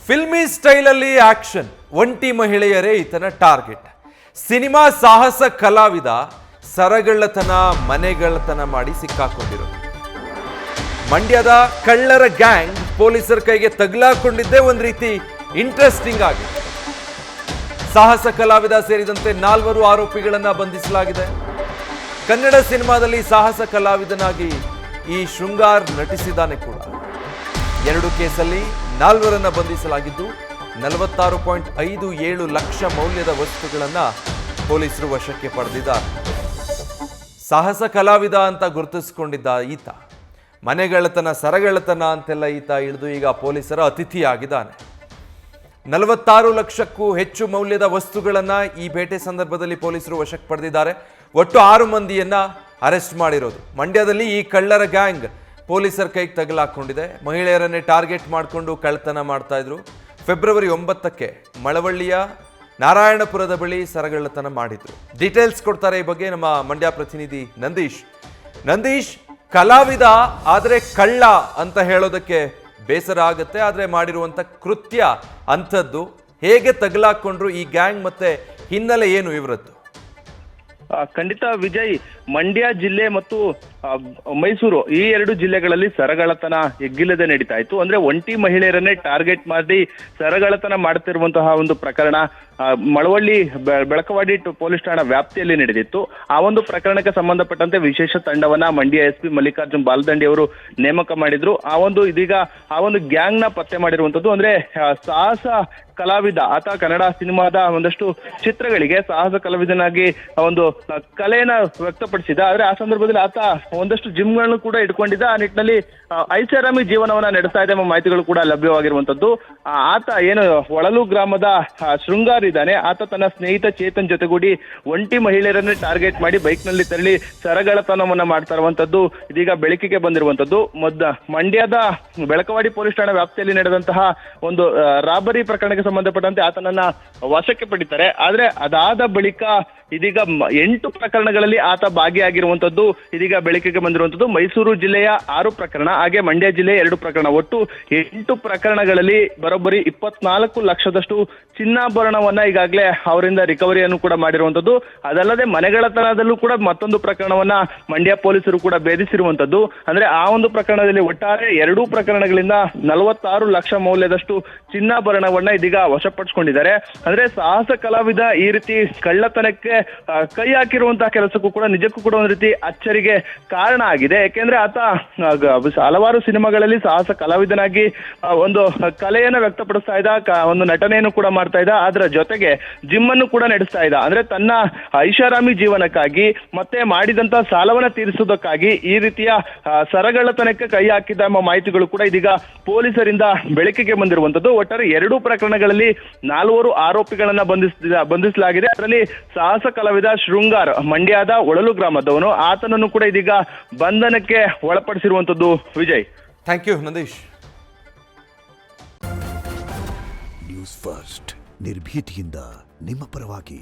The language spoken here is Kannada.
ಫಿಲ್ಮಿ ಸ್ಟೈಲಲ್ಲಿ ಆಕ್ಷನ್, ಒಂಟಿ ಮಹಿಳೆಯರೇ ಈತನ ಟಾರ್ಗೆಟ್. ಸಿನಿಮಾ ಸಾಹಸ ಕಲಾವಿದ ಸರಗಳ್ಳತನ, ಮನೆಗಳ್ಳತನ ಮಾಡಿ ಸಿಕ್ಕಾಕೊಂಡಿರೋದು. ಮಂಡ್ಯದ ಕಳ್ಳರ ಗ್ಯಾಂಗ್ ಪೊಲೀಸರ ಕೈಗೆ ತಗಲಾಕೊಂಡಿದ್ದೇ ಒಂದು ರೀತಿ ಇಂಟ್ರೆಸ್ಟಿಂಗ್ ಆಗಿದೆ. ಸಾಹಸ ಕಲಾವಿದ ಸೇರಿದಂತೆ 4 ಆರೋಪಿಗಳನ್ನ ಬಂಧಿಸಲಾಗಿದೆ. ಕನ್ನಡ ಸಿನಿಮಾದಲ್ಲಿ ಸಾಹಸ ಕಲಾವಿದನಾಗಿ ಈ ಶೃಂಗಾರ್ ನಟಿಸಿದ್ದಾನೆ ಕೂಡ. 2 ಕೇಸಲ್ಲಿ 4ರನ್ನ ಬಂಧಿಸಲಾಗಿದ್ದು 46.57 ಲಕ್ಷ ಮೌಲ್ಯದ ವಸ್ತುಗಳನ್ನ ಪೊಲೀಸರು ವಶಕ್ಕೆ ಪಡೆದಿದ್ದಾರೆ. ಸಾಹಸ ಕಲಾವಿದ ಅಂತ ಗುರುತಿಸಿಕೊಂಡಿದ್ದ ಈತ ಮನೆಗಳ್ಳತನ, ಸರಗಳ್ಳತನ ಅಂತೆಲ್ಲ ಈತ ಇಳಿದು ಈಗ ಪೊಲೀಸರ ಅತಿಥಿಯಾಗಿದ್ದಾನೆ. 46 ಲಕ್ಷಕ್ಕೂ ಹೆಚ್ಚು ಮೌಲ್ಯದ ವಸ್ತುಗಳನ್ನ ಈ ಬೇಟೆ ಸಂದರ್ಭದಲ್ಲಿ ಪೊಲೀಸರು ವಶಕ್ಕೆ ಪಡೆದಿದ್ದಾರೆ. ಒಟ್ಟು 6 ಮಂದಿಯನ್ನ ಅರೆಸ್ಟ್ ಮಾಡಿರೋದು. ಮಂಡ್ಯದಲ್ಲಿ ಈ ಕಳ್ಳರ ಗ್ಯಾಂಗ್ ಪೊಲೀಸರ ಕೈಗೆ ತಗಲಾಕೊಂಡಿದೆ. ಮಹಿಳೆಯರನ್ನೇ ಟಾರ್ಗೆಟ್ ಮಾಡಿಕೊಂಡು ಕಳ್ಳತನ ಮಾಡ್ತಾ ಇದ್ರು. ಫೆಬ್ರವರಿ 9ಕ್ಕೆ ಮಳವಳ್ಳಿಯ ನಾರಾಯಣಪುರದ ಬಳಿ ಸರಗಳ್ಳತನ ಮಾಡಿದ್ರು. ಡೀಟೇಲ್ಸ್ ಕೊಡ್ತಾರೆ ಈ ಬಗ್ಗೆ ನಮ್ಮ ಮಂಡ್ಯ ಪ್ರತಿನಿಧಿ ನಂದೀಶ್. ಕಲಾವಿದ ಆದರೆ ಕಳ್ಳ ಅಂತ ಹೇಳೋದಕ್ಕೆ ಬೇಸರ ಆಗುತ್ತೆ, ಆದರೆ ಮಾಡಿರುವಂಥ ಕೃತ್ಯ ಅಂಥದ್ದು. ಹೇಗೆ ತಗಲಾಕೊಂಡ್ರು ಈ ಗ್ಯಾಂಗ್, ಮತ್ತೆ ಹಿನ್ನೆಲೆ ಏನು ಇವರದ್ದು? ಖಂಡಿತ ವಿಜಯ್, ಮಂಡ್ಯ ಜಿಲ್ಲೆ ಮತ್ತು ಮೈಸೂರು ಈ 2 ಜಿಲ್ಲೆಗಳಲ್ಲಿ ಸರಗಳ್ಳತನ ಎಗ್ಗಿಲ್ಲದೆ ನಡೀತಾ ಇತ್ತು. ಅಂದ್ರೆ ಒಂಟಿ ಮಹಿಳೆಯರನ್ನೇ ಟಾರ್ಗೆಟ್ ಮಾಡಿ ಸರಗಳ್ಳತನ ಮಾಡುತ್ತಿರುವಂತಹ ಒಂದು ಪ್ರಕರಣ ಮಳವಳ್ಳಿ ಬೆಳಕವಾಡಿ ಪೊಲೀಸ್ ಠಾಣಾ ವ್ಯಾಪ್ತಿಯಲ್ಲಿ ನಡೆದಿತ್ತು. ಆ ಒಂದು ಪ್ರಕರಣಕ್ಕೆ ಸಂಬಂಧಪಟ್ಟಂತೆ ವಿಶೇಷ ತಂಡವನ್ನ ಮಂಡ್ಯ SP ಮಲ್ಲಿಕಾರ್ಜುನ್ ಬಾಲದಂಡಿ ಅವರು ನೇಮಕ ಮಾಡಿದ್ರು. ಇದೀಗ ಆ ಒಂದು ಗ್ಯಾಂಗ್ ನ ಪತ್ತೆ ಮಾಡಿರುವಂತದ್ದು. ಅಂದ್ರೆ ಸಾಹಸ ಕಲಾವಿದ ಆತ ಕನ್ನಡ ಸಿನಿಮಾದ ಒಂದಷ್ಟು ಚಿತ್ರಗಳಿಗೆ ಸಾಹಸ ಕಲಾವಿದನಾಗಿ ಒಂದು ಕಲೆಯನ್ನ ವ್ಯಕ್ತಪಡಿಸಿದ. ಆದ್ರೆ ಆ ಸಂದರ್ಭದಲ್ಲಿ ಆತ ಒಂದಷ್ಟು ಜಿಮ್ಗಳನ್ನು ಕೂಡ ಇಟ್ಕೊಂಡಿದ್ದ. ಆ ನಿಟ್ಟಿನಲ್ಲಿ ಐಷಾರಾಮಿ ಜೀವನವನ್ನ ನಡೆಸ್ತಾ ಇದೆ ಎಂಬ ಮಾಹಿತಿಗಳು ಕೂಡ ಲಭ್ಯವಾಗಿರುವಂತದ್ದು. ಆತ ಏನು ಒಳಲು ಗ್ರಾಮದ ಶೃಂಗಾರ್ ಇದ್ದಾನೆ, ಆತ ತನ್ನ ಸ್ನೇಹಿತ ಚೇತನ್ ಜೊತೆಗೂಡಿ ಒಂಟಿ ಮಹಿಳೆಯರನ್ನೇ ಟಾರ್ಗೆಟ್ ಮಾಡಿ ಬೈಕ್ ನಲ್ಲಿ ತೆರಳಿ ಸರಗಳ್ಳತನವನ್ನ ಮಾಡ್ತಾ ಇರುವಂತದ್ದು ಇದೀಗ ಬೆಳಕಿಗೆ ಬಂದಿರುವಂತದ್ದು. ಮಂಡ್ಯದ ಬೆಳಕವಾಡಿ ಪೊಲೀಸ್ ಠಾಣಾ ವ್ಯಾಪ್ತಿಯಲ್ಲಿ ನಡೆದಂತಹ ಒಂದು ರಾಬರಿ ಪ್ರಕರಣಕ್ಕೆ ಸಂಬಂಧಪಟ್ಟಂತೆ ಆತನನ್ನ ವಶಕ್ಕೆ ಪಡಿತಾರೆ. ಆದ್ರೆ ಅದಾದ ಬಳಿಕ ಇದೀಗ 8 ಪ್ರಕರಣಗಳಲ್ಲಿ ಆತ ಭಾಗಿಯಾಗಿರುವಂತದ್ದು ಇದೀಗ ಬೆಳಕಿಗೆ ಬಂದಿರುವಂತದ್ದು. ಮೈಸೂರು ಜಿಲ್ಲೆಯ 6 ಪ್ರಕರಣ, ಹಾಗೆ ಮಂಡ್ಯ ಜಿಲ್ಲೆಯ 2 ಪ್ರಕರಣ, ಒಟ್ಟು 8 ಪ್ರಕರಣಗಳಲ್ಲಿ ಬರೋಬ್ಬರಿ 24 ಲಕ್ಷದಷ್ಟು ಚಿನ್ನಾಭರಣವನ್ನ ಈಗಾಗಲೇ ಅವರಿಂದ ರಿಕವರಿಯನ್ನು ಕೂಡ ಮಾಡಿರುವಂತದ್ದು. ಅದಲ್ಲದೆ ಮನೆಗಳ್ಳತನದಲ್ಲೂ ಕೂಡ ಮತ್ತೊಂದು ಪ್ರಕರಣವನ್ನ ಮಂಡ್ಯ ಪೊಲೀಸರು ಕೂಡ ಭೇದಿಸಿರುವಂತದ್ದು. ಅಂದ್ರೆ ಆ ಒಂದು ಪ್ರಕರಣದಲ್ಲಿ ಒಟ್ಟಾರೆ 2 ಪ್ರಕರಣಗಳಿಂದ 46 ಲಕ್ಷ ಮೌಲ್ಯದಷ್ಟು ಚಿನ್ನಾಭರಣವನ್ನ ಇದೀಗ ವಶಪಡಿಸಿಕೊಂಡಿದ್ದಾರೆ. ಅಂದ್ರೆ ಸಾಹಸ ಕಲಾವಿದ ಈ ರೀತಿ ಕಳ್ಳತನಕ್ಕೆ ಕೈ ಹಾಕಿರುವಂತಹ ಕೆಲಸಕ್ಕೂ ಕೂಡ ನಿಜಕ್ಕೂ ಕೂಡ ಒಂದು ರೀತಿ ಅಚ್ಚರಿಗೆ ಕಾರಣ ಆಗಿದೆ. ಯಾಕೆಂದ್ರೆ ಆತ ಹಲವಾರು ಸಿನಿಮಾಗಳಲ್ಲಿ ಸಾಹಸ ಕಲಾವಿದನಾಗಿ ಒಂದು ಕಲೆಯನ್ನ ವ್ಯಕ್ತಪಡಿಸ್ತಾ ಇದ್ದ, ಒಂದು ನಟನೆಯನ್ನು ಕೂಡ ಮಾಡ್ತಾ ಇದ್ದ. ಅದರ ಜೊತೆಗೆ ಜಿಮ್ ಅನ್ನು ಕೂಡ ನಡೆಸ್ತಾ ಇದ್ದ. ಅಂದ್ರೆ ತನ್ನ ಐಷಾರಾಮಿ ಜೀವನಕ್ಕಾಗಿ ಮತ್ತೆ ಮಾಡಿದಂತ ಸಾಲವನ್ನ ತೀರಿಸುವುದಕ್ಕಾಗಿ ಈ ರೀತಿಯ ಸರಗಳ್ಳತನಕ್ಕೆ ಕೈ ಹಾಕಿದ್ದ ಎಂಬ ಮಾಹಿತಿಗಳು ಕೂಡ ಇದೀಗ ಪೊಲೀಸರಿಂದ ಬೆಳಕಿಗೆ ಬಂದಿರುವಂತದ್ದು. ಒಟ್ಟಾರೆ 2 ಪ್ರಕರಣಗಳಲ್ಲಿ 4 ಆರೋಪಿಗಳನ್ನ ಬಂಧಿಸಲಾಗಿದೆ. ಅದರಲ್ಲಿ ಸಾಹಸ ಕಲಾವಿದ ಶೃಂಗಾರ್ ಮಂಡ್ಯದ ಒಳಲು ಗ್ರಾಮದವನು, ಆತನನ್ನು ಕೂಡ ಇದೀಗ ಬಂಧನಕ್ಕೆ ಒಳಪಡಿಸಿರುವಂತದ್ದು. Vijay, thank you Nandish. News First ನಿರ್ಭೀತಿಯಿಂದ ನಿಮ್ಮ ಪರವಾಗಿ.